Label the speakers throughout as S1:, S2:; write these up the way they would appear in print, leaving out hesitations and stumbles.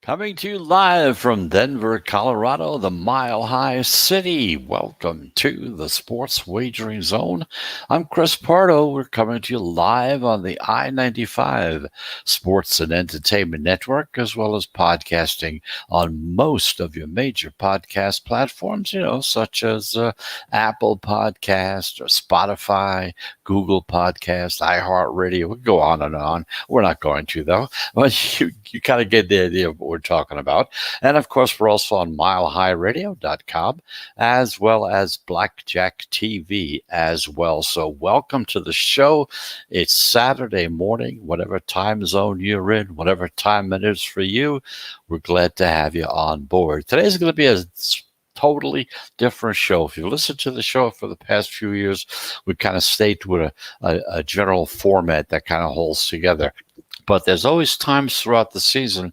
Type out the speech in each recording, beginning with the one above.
S1: Coming to you live from Denver, Colorado, the Mile High City. Welcome to the Sports Wagering Zone. I'm Chris Pardo. We're coming to you live on the I-95 Sports and Entertainment Network, as well as podcasting on most of your major podcast platforms, such as Apple Podcast or Spotify, Google Podcast, iHeartRadio. We go on and on. We're not going to, though. But you kind of get the idea of what we're talking about. And of course, we're also on milehighradio.com as well as Blackjack TV as well. So welcome to the show. It's Saturday morning, whatever time zone you're in, whatever time it is for you. We're glad to have you on board. Today's going to be a totally different show. If you listen to the show for the past few years, we kind of stayed with a general format that kind of holds together. But there's always times throughout the season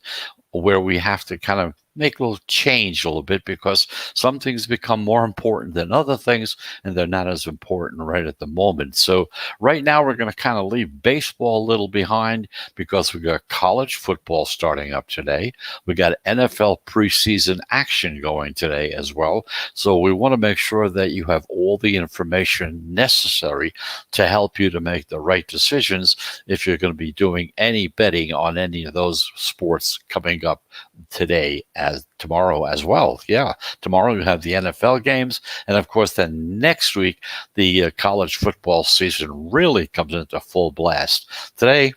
S1: where we have to kind of make a little change a little bit because some things become more important than other things, and they're not as important right at the moment. So right now we're going to kind of leave baseball a little behind because we got college football starting up today. We got NFL preseason action going today as well. So we want to make sure that you have all the information necessary to help you to make the right decisions if you're going to be doing any betting on any of those sports coming up today as tomorrow as well. Yeah, tomorrow you have the NFL games, and of course then next week the college football season really comes into full blast. Today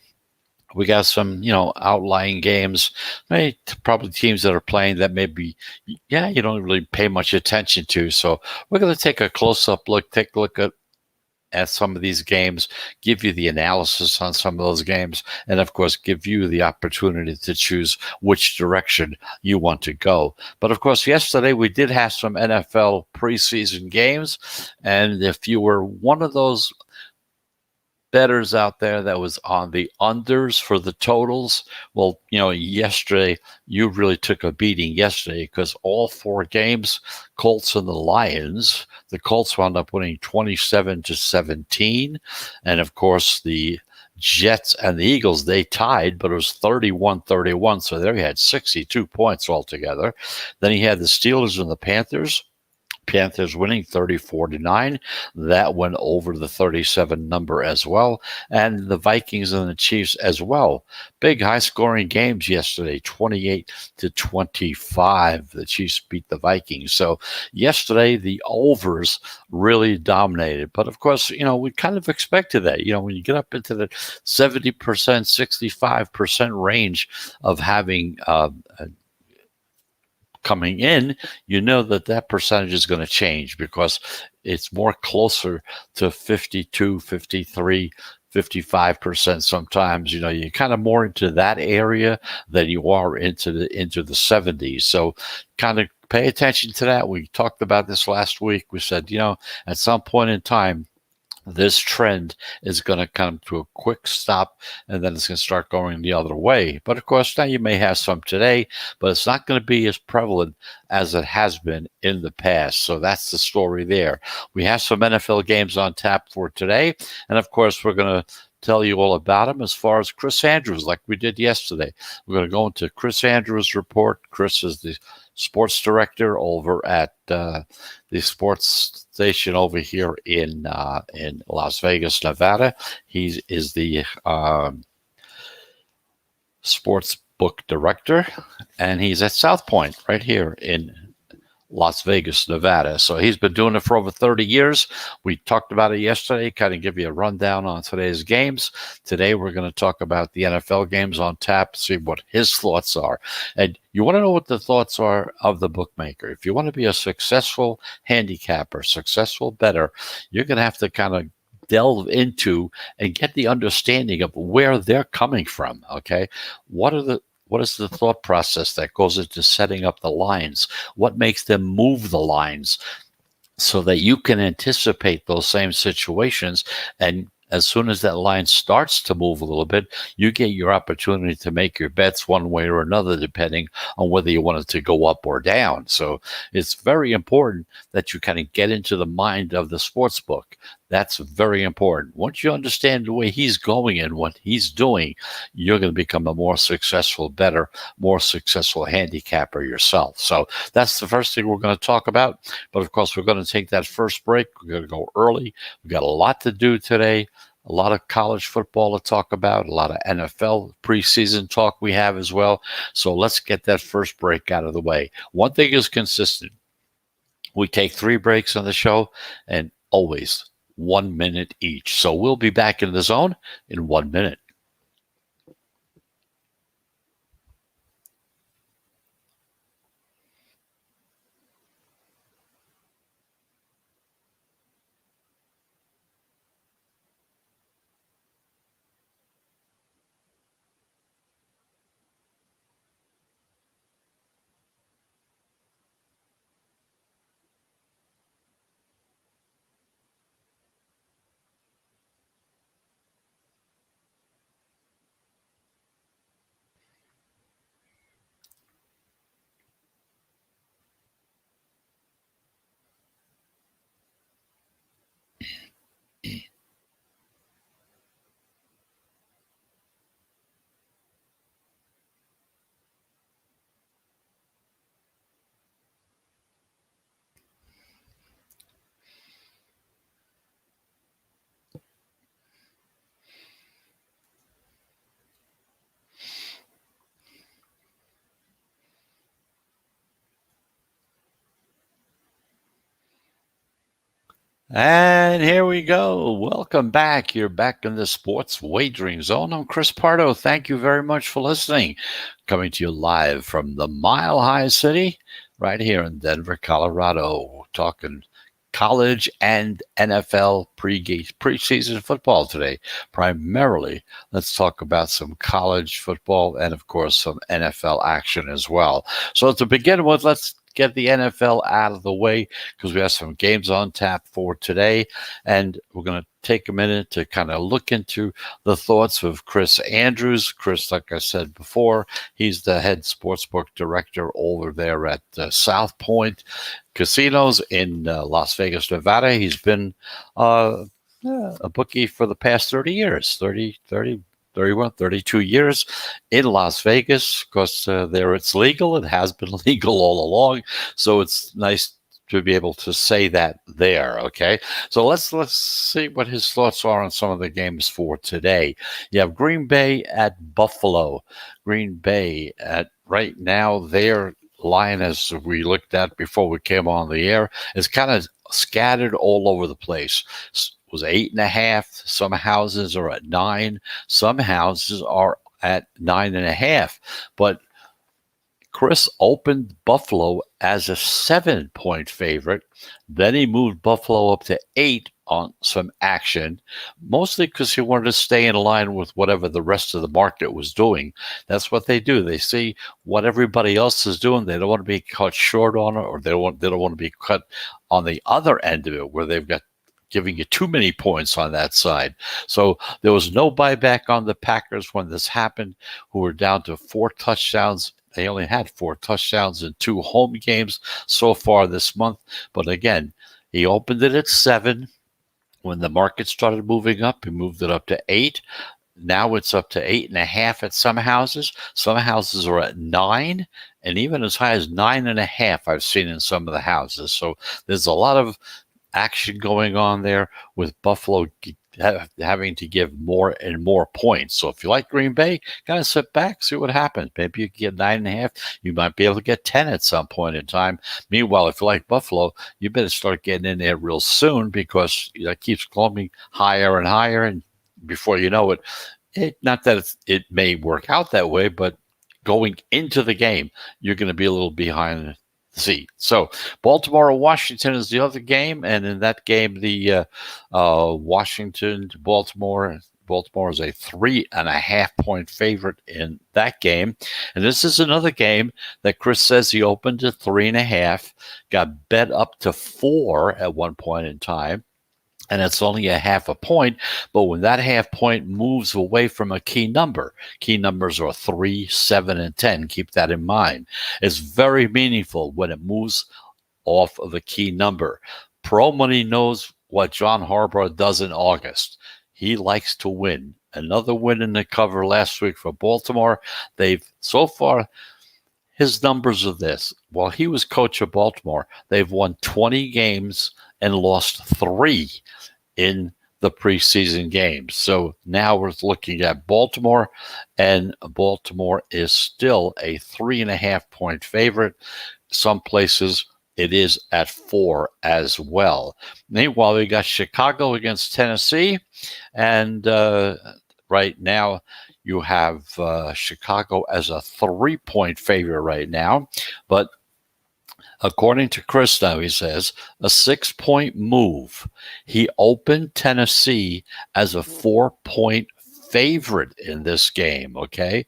S1: we got some, outlying games, probably teams that are playing that maybe, you don't really pay much attention to. So we're going to take a close-up look, take a look at some of these games, give you the analysis on some of those games, and of course give you the opportunity to choose which direction you want to go. But of course, yesterday we did have some NFL preseason games, and if you were one of those bettors out there that was on the unders for the totals, well, yesterday you really took a beating yesterday because all four games, Colts and the Lions, the Colts wound up winning 27-17, and of course the Jets and the Eagles, they tied, but it was 31-31, so there he had 62 points altogether. Then he had the Steelers and the Panthers winning 34-9. That went over the 37 number as well. And the Vikings and the Chiefs as well. Big high-scoring games yesterday, 28-25. The Chiefs beat the Vikings. So yesterday, the overs really dominated. But of course, we kind of expected that. When you get up into the 70%, 65% range of having coming in, that percentage is going to change because it's more closer to 52, 53, 55% sometimes. You're kind of more into that area than you are into the 70s. So kind of pay attention to that. We talked about this last week. We said, at some point in time, this trend is going to come to a quick stop, and then it's going to start going the other way. But of course, now you may have some today, but it's not going to be as prevalent as it has been in the past. So that's the story there. We have some NFL games on tap for today, and of course, we're going to tell you all about them as far as Chris Andrews, like we did yesterday. We're going to go into Chris Andrews' report. Chris is the sports director over at the sports station over here in Las Vegas, Nevada. He is the sports book director, and he's at South Point right here in Las Vegas, Nevada. So he's been doing it for over 30 years. We talked about it yesterday, kind of give you a rundown on today's games. Today, we're going to talk about the NFL games on tap, see what his thoughts are. And you want to know what the thoughts are of the bookmaker. If you want to be a successful handicapper, successful bettor, you're going to have to kind of delve into and get the understanding of where they're coming from, okay? What is the thought process that goes into setting up the lines? What makes them move the lines so that you can anticipate those same situations? And as soon as that line starts to move a little bit, you get your opportunity to make your bets one way or another, depending on whether you want it to go up or down. So it's very important that you kind of get into the mind of the sports book. That's very important. Once you understand the way he's going and what he's doing, you're going to become a more successful handicapper yourself. So that's the first thing we're going to talk about. But of course, we're going to take that first break. We're going to go early. We've got a lot to do today. A lot of college football to talk about, a lot of NFL preseason talk we have as well. So let's get that first break out of the way. One thing is consistent. We take 3 breaks on the show and always 1 minute each. So we'll be back in the zone in 1 minute. And here we go. Welcome back. You're back in the Sports Wagering Zone. I'm Chris Pardo. Thank you very much for listening. Coming to you live from the Mile High City, right here in Denver, Colorado. Talking college and NFL preseason football today. Primarily, let's talk about some college football and, of course, some NFL action as well. So to begin with, let's get the NFL out of the way because we have some games on tap for today. And we're going to take a minute to kind of look into the thoughts of Chris Andrews. Chris, like I said before, he's the head sportsbook director over there at South Point Casinos in Las Vegas, Nevada. He's been a bookie for the past 30 years, 31, 32 years in Las Vegas. Of course, there it's legal. It has been legal all along. So it's nice to be able to say that there. Okay. So let's see what his thoughts are on some of the games for today. You have Green Bay at Buffalo. Green Bay at right now, their line, as we looked at before we came on the air, is kind of scattered all over the place. Was 8.5. Some houses are at 9. Some houses are at 9.5. But Chris opened Buffalo as a 7-point favorite. Then he moved Buffalo up to 8 on some action, mostly because he wanted to stay in line with whatever the rest of the market was doing. That's what they do. They see what everybody else is doing. They don't want to be cut short on it, or they don't want to be cut on the other end of it where they've got giving you too many points on that side. So there was no buyback on the Packers when this happened, who were down to 4 touchdowns. They only had 4 touchdowns in 2 home games so far this month. But again, he opened it at 7. When the market started moving up, he moved it up to 8. Now it's up to 8.5 at some houses. Some houses are at 9, and even as high as 9.5 I've seen in some of the houses. So there's a lot of action going on there with Buffalo having to give more and more points. So if you like Green Bay, kind of sit back, see what happens. Maybe you can get 9.5. You might be able to get 10 at some point in time. Meanwhile, if you like Buffalo, you better start getting in there real soon because it keeps climbing higher and higher. And before you know it, not that it may work out that way, but going into the game, you're going to be a little behind the So Baltimore Washington is the other game, and in that game, the Washington to Baltimore is a 3.5-point favorite in that game. And this is another game that Chris says he opened at 3.5, got bet up to 4 at one point in time. And it's only a 0.5 point. But when that 0.5 point moves away from a key number, key numbers are 3, 7, and 10. Keep that in mind. It's very meaningful when it moves off of a key number. Pro Money knows what John Harbaugh does in August. He likes to win. Another win in the cover last week for Baltimore. They've so far, his numbers are this. While he was coach of Baltimore, they've won 20 games and lost 3 in the preseason games. So now we're looking at Baltimore, and Baltimore is still a 3.5-point favorite. Some places it is at 4 as well. Meanwhile, we got Chicago against Tennessee, and right now you have Chicago as a 3-point favorite right now, but according to Chris now, he says, a 6-point move. He opened Tennessee as a 4-point favorite in this game, okay?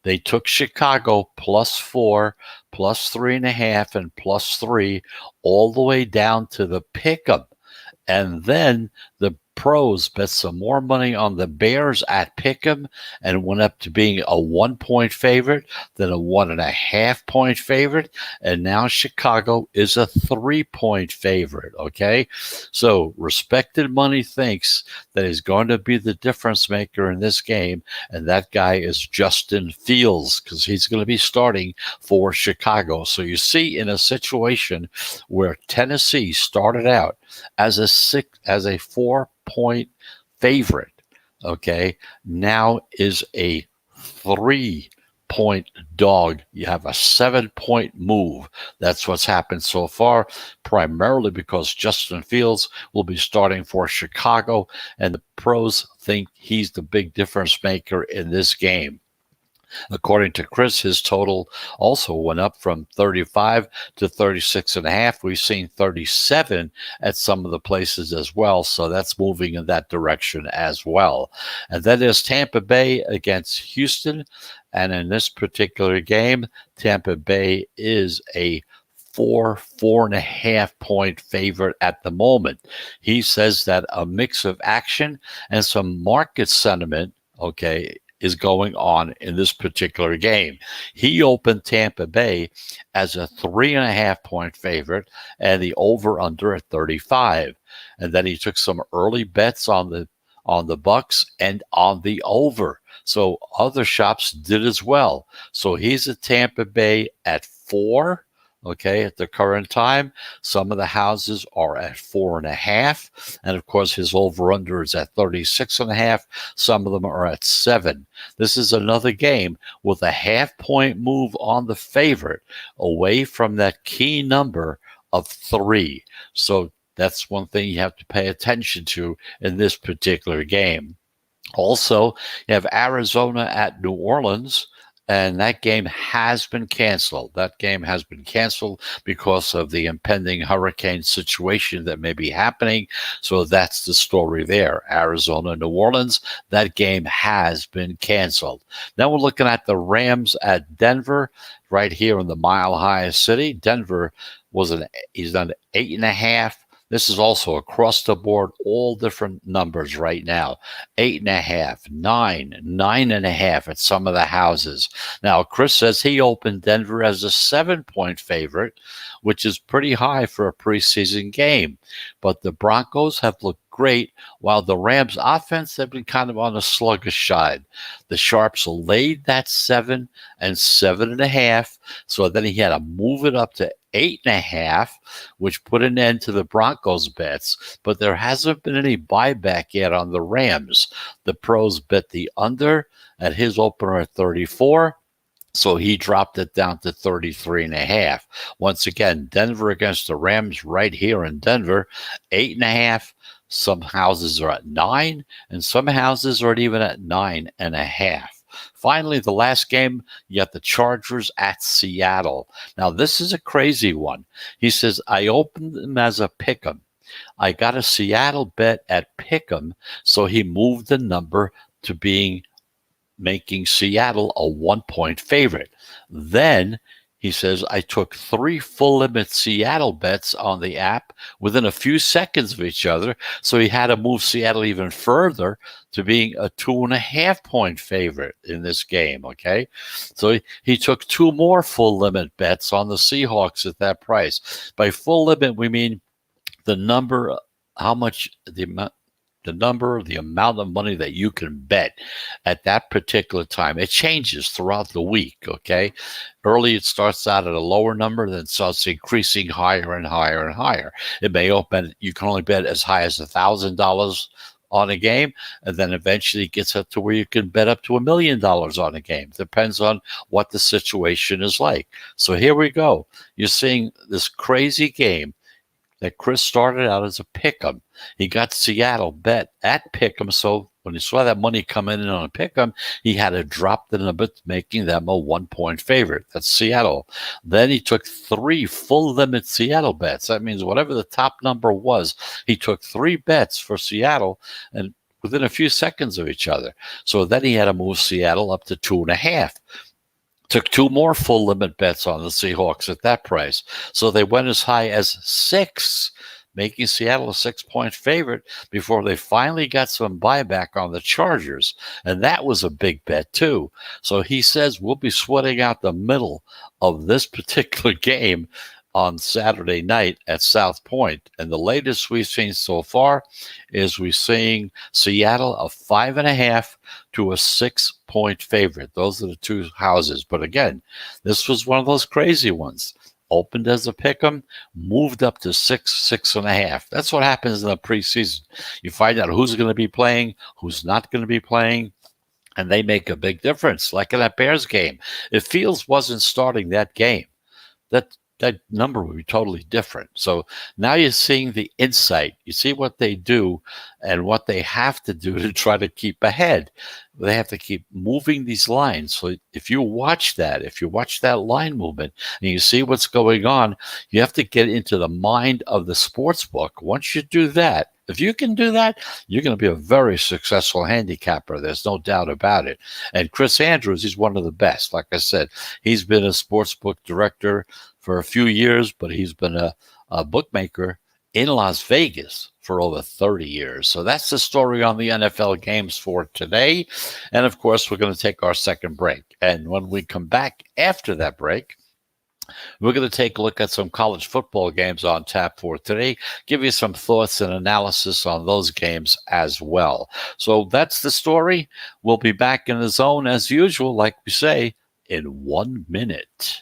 S1: They took Chicago +4, +3.5, and +3 all the way down to the pick'em. And then the pros bet some more money on the Bears at pick'em and went up to being a 1-point favorite, then a 1.5-point favorite, and now Chicago is a 3-point favorite, okay? So respected money thinks that he's going to be the difference maker in this game, and that guy is Justin Fields, because he's going to be starting for Chicago. So you see, in a situation where Tennessee started out as a 4-point favorite, okay, now is a 3-point dog. You have a 7-point move. That's what's happened so far, primarily because Justin Fields will be starting for Chicago, and the pros think he's the big difference maker in this game. According to Chris, his total also went up from 35 to 36.5. We've seen 37 at some of the places as well, so that's moving in that direction as well. And then there's Tampa Bay against Houston, and in this particular game, Tampa Bay is a 4.5-point favorite at the moment. He says that a mix of action and some market sentiment, okay, is going on in this particular game. He opened Tampa Bay as a 3.5-point favorite and the over-under at 35. And then he took some early bets on the Bucks and on the over. So other shops did as well. So he's at Tampa Bay at 4. Okay, at the current time, some of the houses are at 4.5, and of course his over/under is at 36.5. Some of them are at 7. This is another game with a 0.5-point move on the favorite, away from that key number of 3. So that's one thing you have to pay attention to in this particular game. Also, you have Arizona at New Orleans. And that game has been canceled. That game has been canceled because of the impending hurricane situation that may be happening. So that's the story there. Arizona, New Orleans, that game has been canceled. Now we're looking at the Rams at Denver, right here in the Mile High City. Denver he's done 8.5. This is also across the board, all different numbers right now. 8.5, 9, 9.5 at some of the houses. Now, Chris says he opened Denver as a 7-point favorite, which is pretty high for a preseason game. But the Broncos have looked great, while the Rams offense have been kind of on the sluggish side. The Sharps laid that 7 and 7.5, so then he had to move it up to 8.5, which put an end to the Broncos bets, but there hasn't been any buyback yet on the Rams. The pros bet the under at his opener at 34. So he dropped it down to 33.5. Once again, Denver against the Rams right here in Denver, 8.5. Some houses are at 9, and some houses are even at 9.5. Finally, the last game, you got the Chargers at Seattle. Now, this is a crazy one. He says, I opened them as a pick'em. I got a Seattle bet at pick'em, so he moved the number to making Seattle a 1-point favorite. Then he says, I took 3 full limit Seattle bets on the app within a few seconds of each other. So he had to move Seattle even further to being a 2.5-point favorite in this game. Okay. So he took 2 more full limit bets on the Seahawks at that price. By full limit, we mean the number how much the amount of money that you can bet at that particular time. It changes throughout the week, okay? Early, it starts out at a lower number, then starts increasing higher and higher and higher. It may open, you can only bet as high as $1,000 on a game, and then eventually it gets up to where you can bet up to $1 million on a game. Depends on what the situation is like. So here we go. You're seeing this crazy game that Chris started out as a pick'em. He got Seattle bet at pick'em, so when he saw that money coming in on a pick'em, he had to drop the number, making them a 1-point favorite. That's Seattle. Then he took 3 full limit Seattle bets. That means whatever the top number was, he took 3 bets for Seattle and within a few seconds of each other. So then he had to move Seattle up to 2.5. Took 2 more full limit bets on the Seahawks at that price. So they went as high as 6, making Seattle a 6-point favorite before they finally got some buyback on the Chargers. And that was a big bet, too. So he says we'll be sweating out the middle of this particular game on Saturday night at South Point. And the latest we've seen so far is we're seeing Seattle a 5.5 to a 6-point favorite. Those are the two houses. But again, this was one of those crazy ones. Opened as a pick'em, moved up to 6.5. That's what happens in the preseason. You find out who's going to be playing, who's not going to be playing, and they make a big difference. Like in that Bears game, if Fields wasn't starting that game, that number would be totally different. So now you're seeing the insight. You see what they do and what they have to do to try to keep ahead. They have to keep moving these lines. So if you watch that line movement and you see what's going on, you have to get into the mind of the sports book. Once you do that, if you can do that, you're going to be a very successful handicapper. There's no doubt about it. And Chris Andrews, he's one of the best. Like I said, he's been a sportsbook director for a few years, but he's been a bookmaker in Las Vegas for over 30 years. So that's the story on the NFL games for today. And of course, we're going to take our second break. And when we come back after that break, we're going to take a look at some college football games on tap for today, give you some thoughts and analysis on those games as well. So that's the story. We'll be back in the zone as usual, like we say, in 1 minute.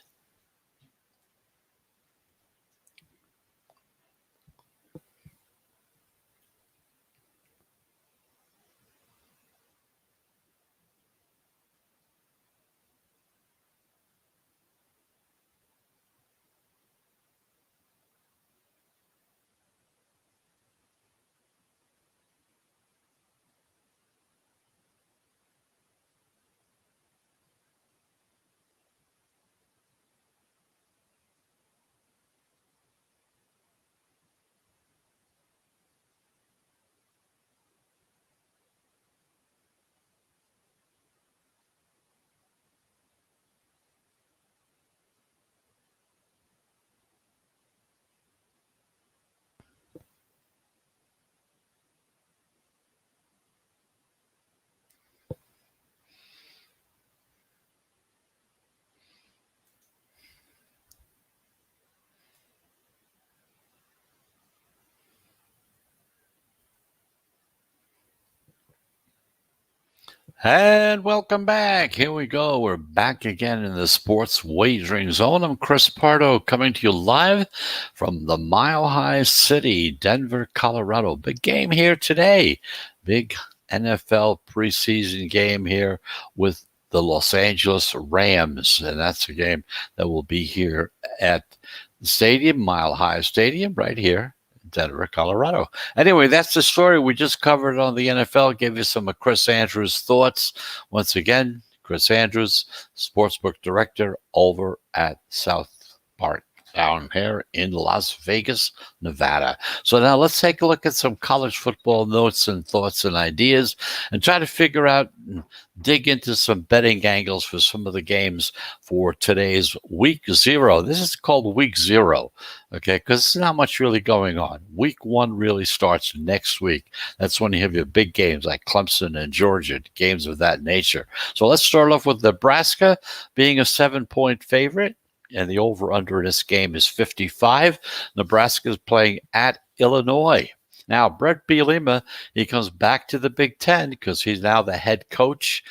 S1: And welcome back. Here we go. We're back again in the sports wagering zone. I'm Chris Pardo coming to you live from the Mile High City, Denver, Colorado. Big game here today. Big NFL preseason game here with the Los Angeles Rams. And that's a game that will be here at the stadium, Mile High Stadium, right here. Denver, Colorado. Anyway, that's the story we just covered on the NFL. Gave you some of Chris Andrews' thoughts. Once again, Chris Andrews, sportsbook director over at South Park down here in Las Vegas, Nevada. So now let's take a look at some college football notes and thoughts and ideas and try to figure out, dig into some betting angles for some of the games for today's week 0. This is called week 0, okay, because there's not much really going on. Week 1 really starts next week. That's when you have your big games like Clemson and Georgia, games of that nature. So let's start off with Nebraska being a 7-point favorite. And the over-under in this game is 55. Nebraska is playing at Illinois. Now, Brett Bielema, he comes back to the Big Ten because he's now the head coach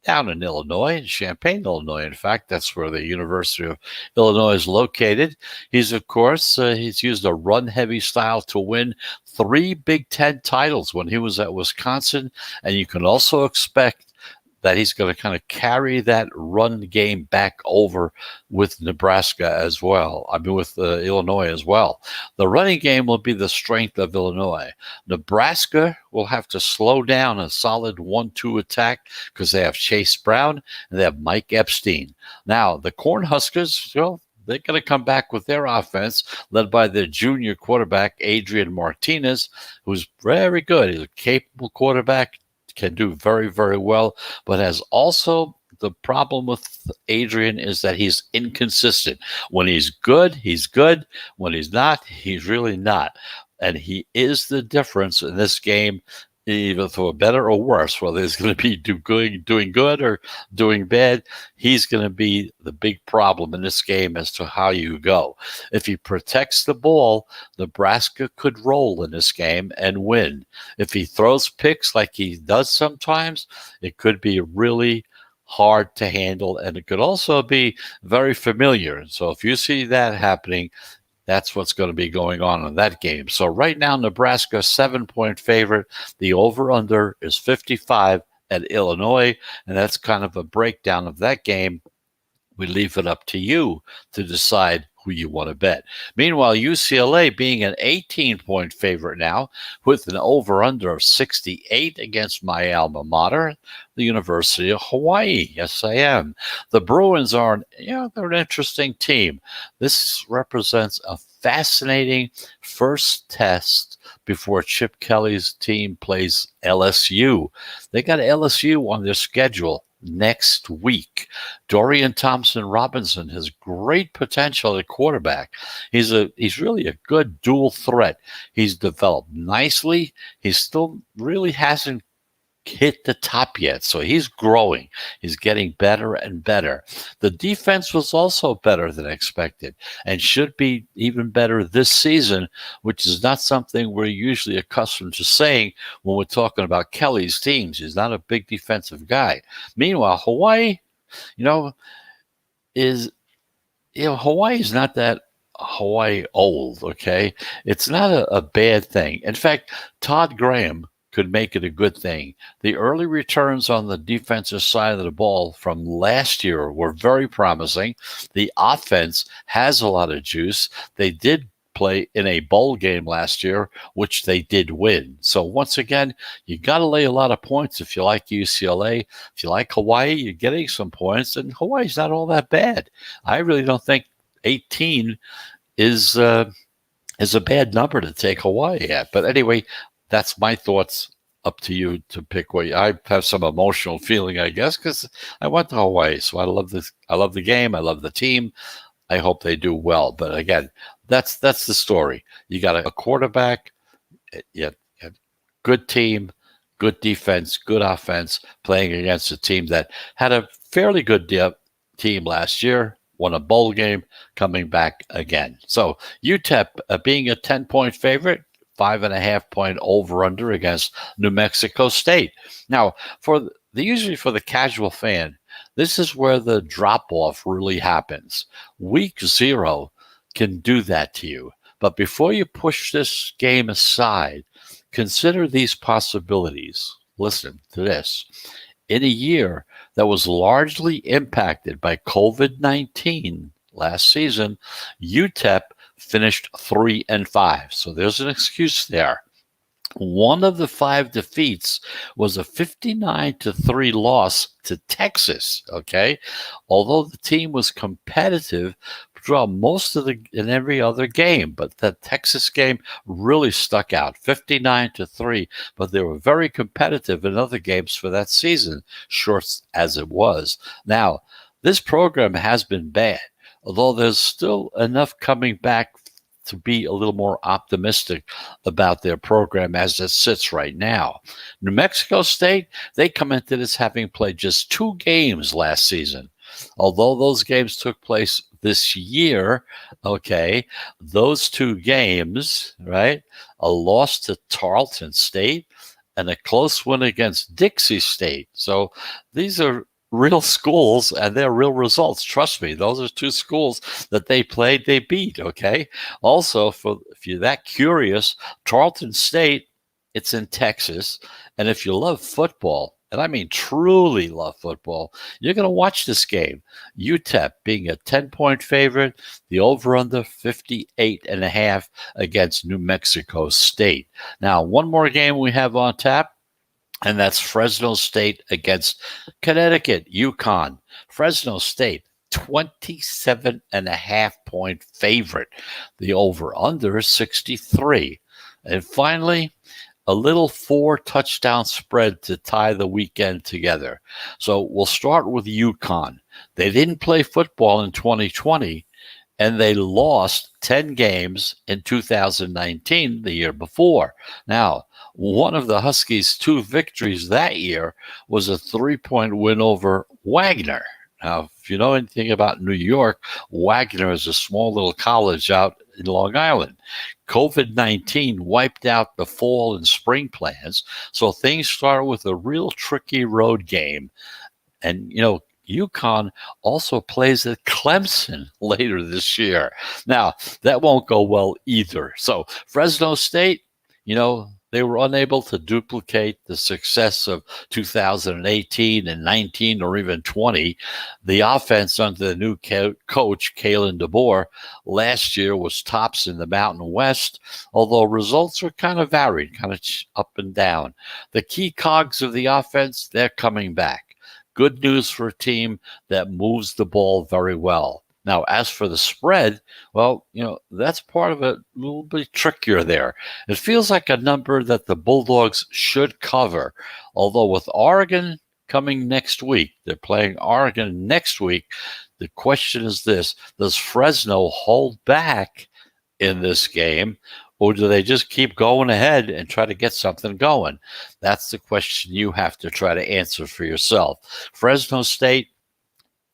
S1: down in Illinois, in Champaign, Illinois. In fact, that's where the University of Illinois is located. He's, of course, he's used a run-heavy style to win 3 Big Ten titles when he was at Wisconsin, and you can also expect that he's going to kind of carry that run game back over with Nebraska as well. I mean, with Illinois as well. The running game will be the strength of Illinois. Nebraska will have to slow down a solid 1-2 attack because they have Chase Brown and they have Mike Epstein. Now, the Cornhuskers, they're going to come back with their offense, led by their junior quarterback, Adrian Martinez, who's very good. He's a capable quarterback, can do very, very well, but has also the problem with Adrian is that he's inconsistent. When he's good, he's good. When he's not, he's really not. And he is the difference in this game, either for better or worse, whether he's going to be doing good or doing bad. He's going to be the big problem in this game as to how you go. If he protects the ball, Nebraska could roll in this game and win. If he throws picks like he does sometimes, it could be really hard to handle, and it could also be very familiar. So if you see that happening, that's what's going to be going on in that game. So right now, Nebraska 7-point favorite. The over-under is 55 at Illinois, and that's kind of a breakdown of that game. We leave it up to you to decide who you want to bet. Meanwhile, UCLA being an 18-point favorite now with an over-under of 68 against my alma mater, the University of Hawaii. Yes, I am. The Bruins are, they're an interesting team. This represents a fascinating first test before Chip Kelly's team plays LSU. They got LSU on their schedule next week. Dorian Thompson-Robinson has great potential at quarterback. He's really a good dual threat. He's developed nicely. He still really hasn't hit the top yet, so he's growing. He's getting better and better. The defense was also better than expected and should be even better this season, which is not something we're usually accustomed to saying when we're talking about Kelly's teams. He's not a big defensive guy. Meanwhile, Hawaii, Hawaii is not that Hawaii old, okay? It's not a bad thing. In fact, Todd Graham could make it a good thing. The early returns on the defensive side of the ball from last year were very promising. The offense has a lot of juice. They did play in a bowl game last year, which they did win. So once again, you got to lay a lot of points if you like UCLA. If you like Hawaii, you're getting some points, and Hawaii's not all that bad. I really don't think 18 is a bad number to take Hawaii at. But anyway, that's my thoughts. Up to you to pick what I have some emotional feeling, I guess, because I went to Hawaii, so I love this. I love the game. I love the team. I hope they do well. But again, that's the story. You got a quarterback, good team, good defense, good offense, playing against a team that had a fairly good team last year. Won a bowl game, coming back again. So UTEP being a 10-point favorite. 5.5-point over-under against New Mexico State. Now, usually for the casual fan, this is where the drop-off really happens. Week 0 can do that to you. But before you push this game aside, consider these possibilities. Listen to this. In a year that was largely impacted by COVID-19 last season, UTEP finished 3-5. So there's an excuse there. One of the 5 defeats was a 59-3 loss to Texas. Okay, although the team was competitive throughout most of in every other game, but the Texas game really stuck out, 59-3. But they were very competitive in other games for that season, short as it was. Now, this program has been bad, although there's still enough coming back to be a little more optimistic about their program as it sits right now. New Mexico State, they come into this having played just 2 games last season. Although those games took place this year, okay, those two games, right, a loss to Tarleton State and a close win against Dixie State. So these are real schools and they're real results. Trust me, those are two schools that they played, they beat, okay? Also, if you're that curious, Tarleton State, it's in Texas. And if you love football, and I mean truly love football, you're going to watch this game. UTEP being a 10-point favorite, the over-under 58.5 against New Mexico State. Now, one more game we have on tap, and that's Fresno State against Connecticut, Uconn. Fresno State, 27.5-point favorite. The over-under is 63. And finally, a little 4-touchdown spread to tie the weekend together. So we'll start with Uconn. They didn't play football in 2020, and they lost 10 games in 2019, the year before. Now, one of the Huskies' 2 victories that year was a 3-point win over Wagner. Now, if you know anything about New York, Wagner is a small little college out in Long Island. COVID-19 wiped out the fall and spring plans, so things started with a real tricky road game. And, Uconn also plays at Clemson later this year. Now, that won't go well either. So Fresno State, they were unable to duplicate the success of 2018 and 19 or even 20. The offense under the new coach, Kalen DeBoer, last year was tops in the Mountain West, although results were kind of varied, kind of up and down. The key cogs of the offense, they're coming back. Good news for a team that moves the ball very well. Now, as for the spread, well, that's part of it, a little bit trickier there. It feels like a number that the Bulldogs should cover, although with Oregon coming next week, they're playing Oregon next week. The question is this: does Fresno hold back in this game, or do they just keep going ahead and try to get something going? That's the question you have to try to answer for yourself. Fresno State,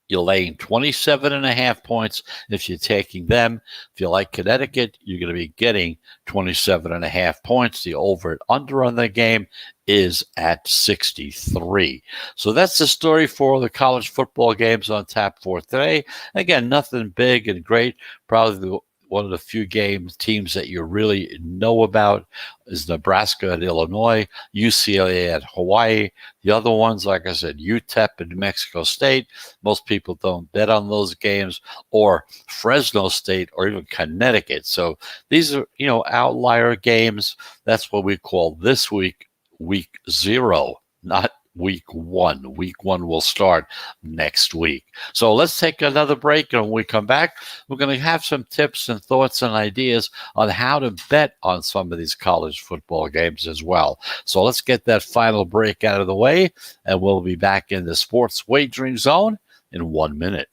S1: you're laying 27.5 points if you're taking them. If you like Connecticut, you're going to be getting 27.5 points. The over and under on the game is at 63. So that's the story for the college football games on tap for today. Again, nothing big and great. Probably one of the few teams that you really know about is Nebraska and Illinois, UCLA at Hawaii. The other ones, like I said, UTEP and New Mexico State. Most people don't bet on those games, or Fresno State or even Connecticut. So these are, outlier games. That's what we call this week 0, not week 1. Week 1 will start next week. So let's take another break, and when we come back, we're going to have some tips and thoughts and ideas on how to bet on some of these college football games as well. So let's get that final break out of the way, and we'll be back in the sports wagering zone in 1 minute.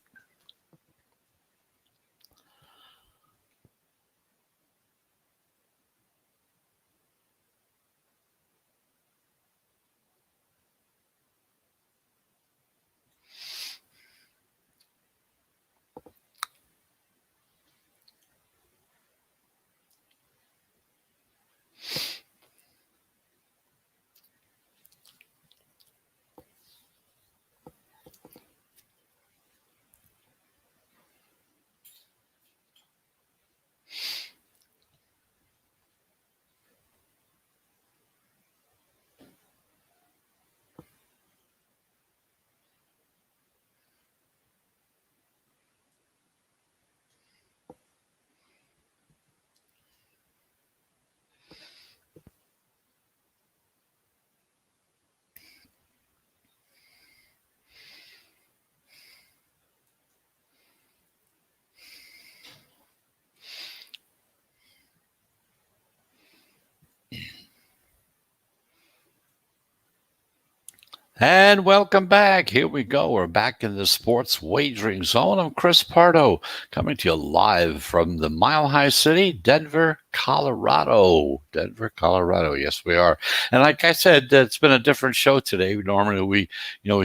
S1: And welcome back. Here we go. We're back in the sports wagering zone. I'm Chris Pardo, coming to you live from the Mile High City, Denver, Colorado. Denver, Colorado. Yes, we are. And like I said, it's been a different show today. Normally we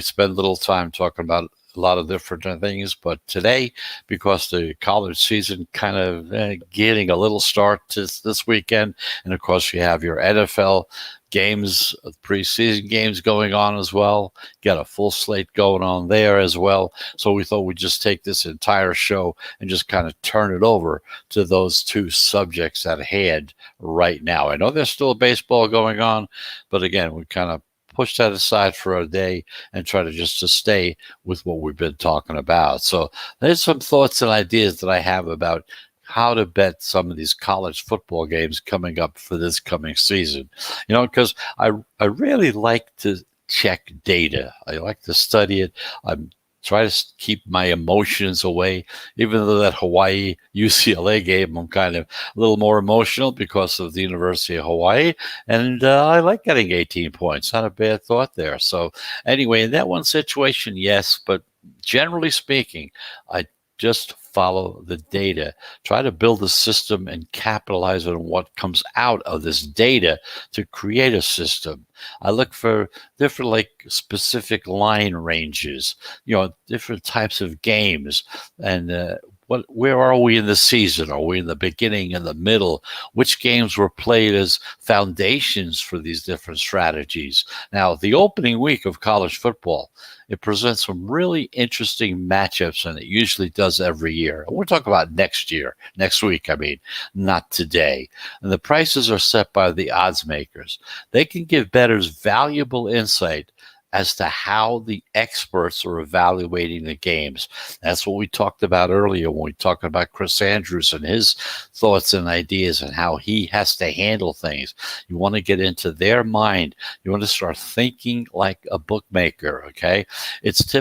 S1: spend a little time talking about a lot of different things. But today, because the college season kind of getting a little start this weekend, and of course you have your NFL games, preseason games going on as well. Got a full slate going on there as well. So we thought we'd just take this entire show and just kind of turn it over to those two subjects at hand right now. I know there's still baseball going on, but again, we kind of push that aside for a day and try to just to stay with what we've been talking about. So there's some thoughts and ideas that I have about how to bet some of these college football games coming up for this coming season. Because I really like to check data. I like to study it. I'm try to keep my emotions away. Even though that Hawaii UCLA game, I'm kind of a little more emotional because of the University of Hawaii. And I like getting 18 points. Not a bad thought there. So anyway, in that one situation, yes. But generally speaking, I just follow the data, try to build a system and capitalize on what comes out of this data to create a system. I look for different, like specific line ranges, different types of games, and where are we in the season? Are we in the beginning, in the middle? Which games were played as foundations for these different strategies? Now, the opening week of college football, it presents some really interesting matchups, and it usually does every year. We're talking about next week, not today. And the prices are set by the odds makers. They can give bettors valuable insight as to how the experts are evaluating the games. That's what we talked about earlier when we talked about Chris Andrews and his thoughts and ideas and how he has to handle things. You want to get into their mind. You want to start thinking like a bookmaker, okay? It's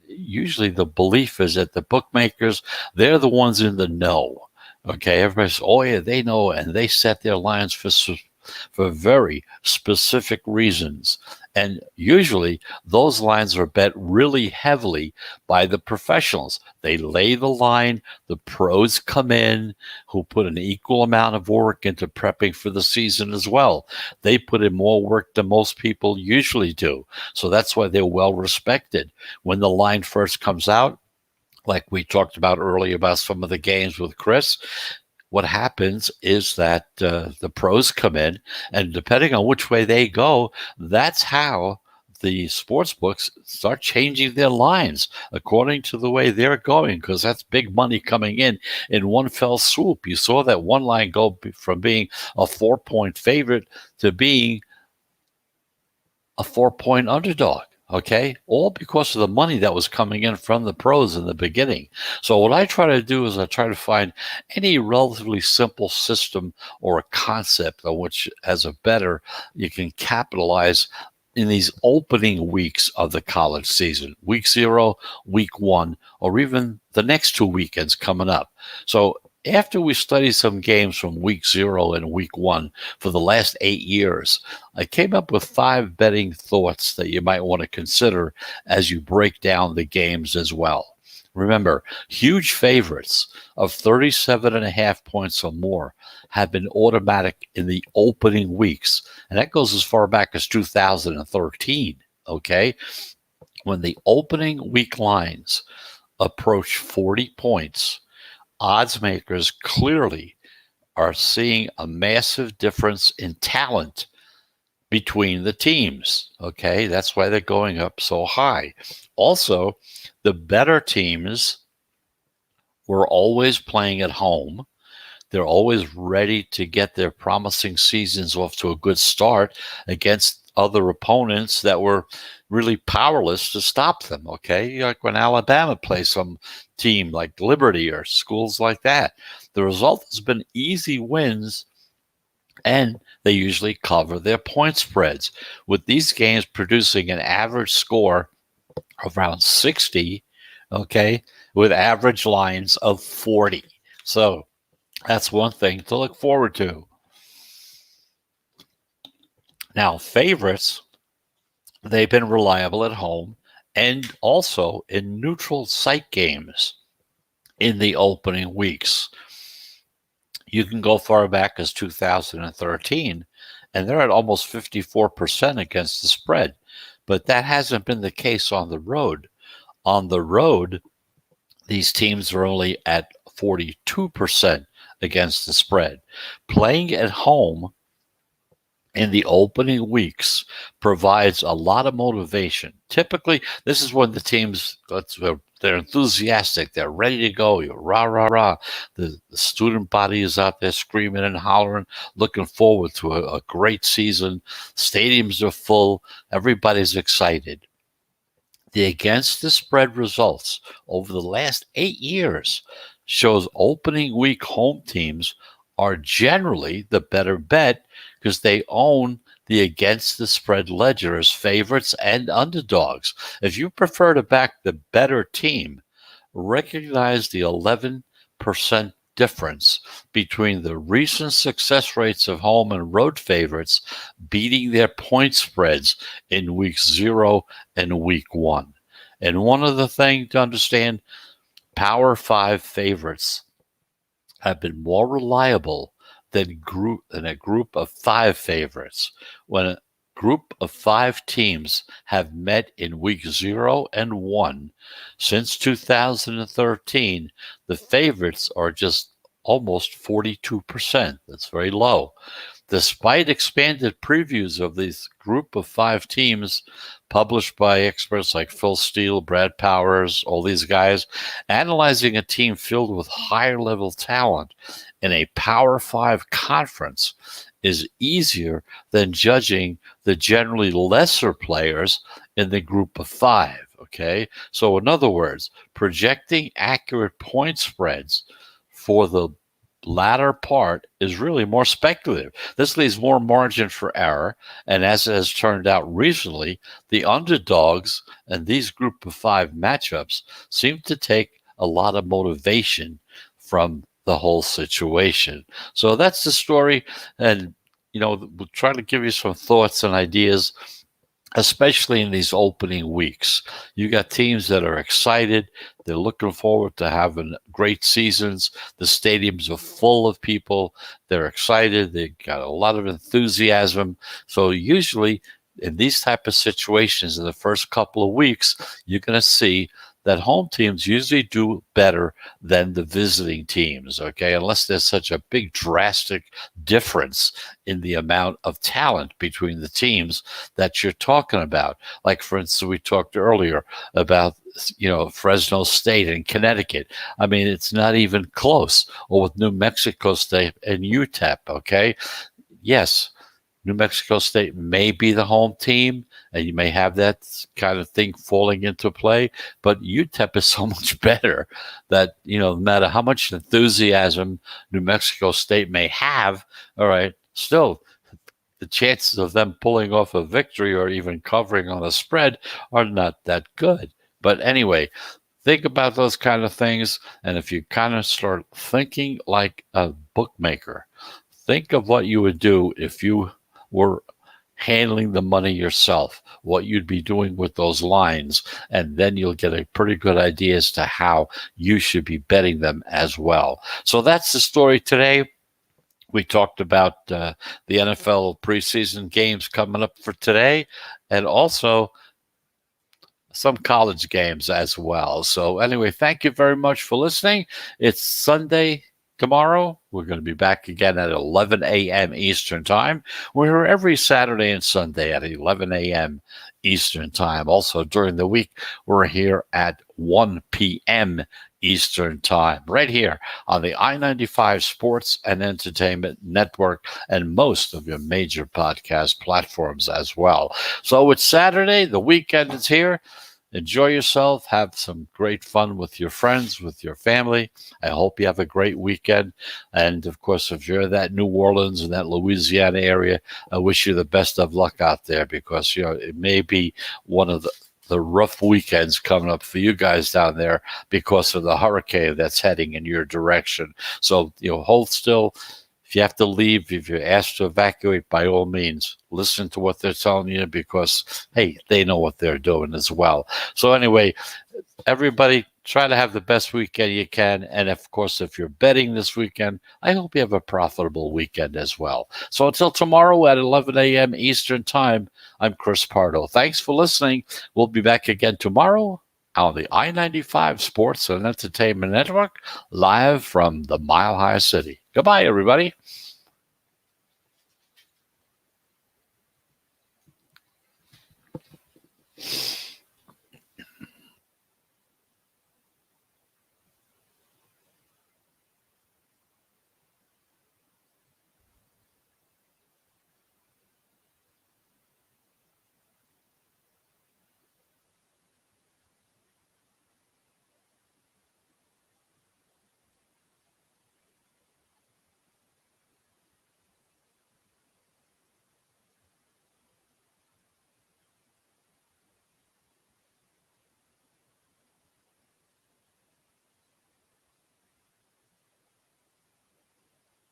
S1: usually the belief is that the bookmakers, they're the ones in the know, okay? Everybody says, oh yeah, they know, and they set their lines for very specific reasons. And usually those lines are bet really heavily by the professionals. They lay the line, the pros come in who put an equal amount of work into prepping for the season as well. They put in more work than most people usually do. So that's why they're well respected. When the line first comes out, like we talked about earlier about some of the games with Chris, what happens is that the pros come in, and depending on which way they go, that's how the sports books start changing their lines according to the way they're going, because that's big money coming in one fell swoop. You saw that one line go from being a 4-point favorite to being a 4-point underdog. Okay, all because of the money that was coming in from the pros in the beginning. So what I try to do is I try to find any relatively simple system or a concept on which, as a bettor, you can capitalize in these opening weeks of the college season, week 0, week 1, or even the next 2 weekends coming up. So after we studied some games from week 0 and week 1 for the last 8 years, I came up with 5 betting thoughts that you might want to consider as you break down the games as well. Remember, huge favorites of 37.5 points or more have been automatic in the opening weeks. And that goes as far back as 2013, okay? When the opening week lines approach 40 points, odds makers clearly are seeing a massive difference in talent between the teams. Okay, that's why they're going up so high. Also, the better teams were always playing at home. They're always ready to get their promising seasons off to a good start against other opponents that were really powerless to stop them, okay? Like when Alabama plays some team like Liberty or schools like that. The result has been easy wins, and they usually cover their point spreads, with these games producing an average score of around 60, okay, with average lines of 40. So that's one thing to look forward to. Now, favorites, they've been reliable at home and also in neutral site games in the opening weeks. You can go far back as 2013, and they're at almost 54% against the spread. But that hasn't been the case on the road. On the road, these teams are only at 42% against the spread. Playing at home in the opening weeks provides a lot of motivation. Typically, this is when the teams they're enthusiastic, they're ready to go. You're rah rah rah. The student body is out there screaming and hollering, looking forward to a great season. Stadiums are full. Everybody's excited. The against the spread results over the last 8 years shows opening week home teams are generally the better bet because they own the against the spread ledger as favorites and underdogs. If you prefer to back the better team, recognize the 11% difference between the recent success rates of home and road favorites beating their point spreads in week 0 and week 1. And one other thing to understand, Power 5 favorites have been more reliable than a group of 5 favorites. When a group of 5 teams have met in week 0 and 1 since 2013, the favorites are just almost 42%. That's very low. Despite expanded previews of this group of 5 teams published by experts like Phil Steele, Brad Powers, all these guys, analyzing a team filled with higher level talent in a Power 5 conference is easier than judging the generally lesser players in the group of 5. Okay, so in other words, projecting accurate point spreads for the latter part is really more speculative. This leaves more margin for error, and as it has turned out recently, the underdogs and these group of 5 matchups seem to take a lot of motivation from the whole situation. So that's the story, and we'll try to give you some thoughts and ideas, especially in these opening weeks. You got teams that are excited. They're looking forward to having great seasons. The stadiums are full of people. They're excited. They got a lot of enthusiasm. So usually in these type of situations in the first couple of weeks, you're going to see that home teams usually do better than the visiting teams, okay, unless there's such a big drastic difference in the amount of talent between the teams that you're talking about. Like, for instance, we talked earlier about Fresno State and Connecticut. I mean, it's not even close. Or with New Mexico State and UTEP, okay? Yes, New Mexico State may be the home team, and you may have that kind of thing falling into play, but UTEP is so much better that, no matter how much enthusiasm New Mexico State may have, all right, still, the chances of them pulling off a victory or even covering on a spread are not that good. But anyway, think about those kind of things, and if you kind of start thinking like a bookmaker, think of what you would do if you were handling the money yourself, what you'd be doing with those lines, and then you'll get a pretty good idea as to how you should be betting them as well. So that's the story today. We talked about the NFL preseason games coming up for today, and also some college games as well. So anyway, thank you very much for listening. It's Sunday. Tomorrow, we're going to be back again at 11 a.m. Eastern Time. We're here every Saturday and Sunday at 11 a.m. Eastern Time. Also, during the week, we're here at 1 p.m. Eastern Time, right here on the I-95 Sports and Entertainment Network and most of your major podcast platforms as well. So it's Saturday. The weekend is here. Enjoy yourself. Have some great fun with your friends, with your family. I hope you have a great weekend. And, of course, if you're in that New Orleans and that Louisiana area, I wish you the best of luck out there because, it may be one of the rough weekends coming up for you guys down there because of the hurricane that's heading in your direction. So, hold still. If you have to leave, if you're asked to evacuate, by all means, listen to what they're telling you because, hey, they know what they're doing as well. So anyway, everybody, try to have the best weekend you can. And, of course, if you're betting this weekend, I hope you have a profitable weekend as well. So until tomorrow at 11 a.m. Eastern Time, I'm Chris Pardo. Thanks for listening. We'll be back again tomorrow on the I-95 Sports and Entertainment Network, live from the Mile High City. Goodbye, everybody.